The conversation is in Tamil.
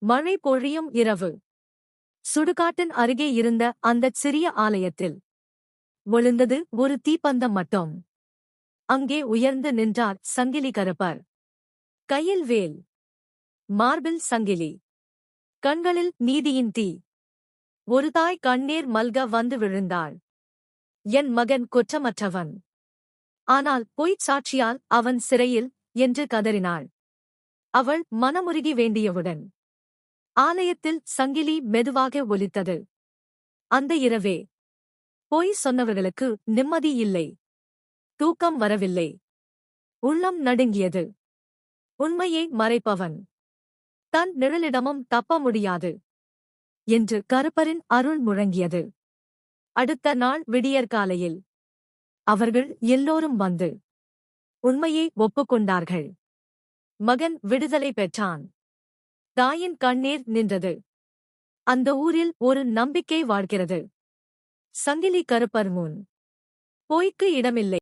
மழை பொழியும் இரவு. சுடுகாட்டின் அருகே இருந்த அந்தச் சிறிய ஆலயத்தில் விழுந்தது ஒரு தீப்பந்தம் மட்டும். அங்கே உயர்ந்து நின்றார் சங்கிலி கருப்பர். கையில் வேல், மார்பில் சங்கிலி, கண்களில் நீதியின் தீ. ஒரு தாய் கண்ணீர் மல்க வந்து விழுந்தாள். என் மகன் குற்றமற்றவன், ஆனால் பொய்ச் சாட்சியால் அவன் சிறையில் என்று கதறினாள். அவள் மனமுருகி வேண்டியவுடன் ஆலயத்தில் சங்கிலி மெதுவாக ஒலித்தது. அந்த இரவே பொய் சொன்னவர்களுக்கு நிம்மதி இல்லை. தூக்கம் வரவில்லை. உள்ளம் நடுங்கியது. உண்மையை மறைப்பவன் தன் நிழலிடமும் தப்ப முடியாது என்று கருப்பரின் அருள் முழங்கியது. அடுத்த நாள் விடியற்காலையில் அவர்கள் எல்லோரும் வந்து உண்மையை ஒப்புக்கொண்டார்கள். மகன் விடுதலை பெற்றான். தாயின் கண்ணீர் நின்றது. அந்த ஊரில் ஒரு நம்பிக்கை வாழ்கிறது. சங்கிலி கருப்பர் முன் பொய்க்கு இடமில்லை.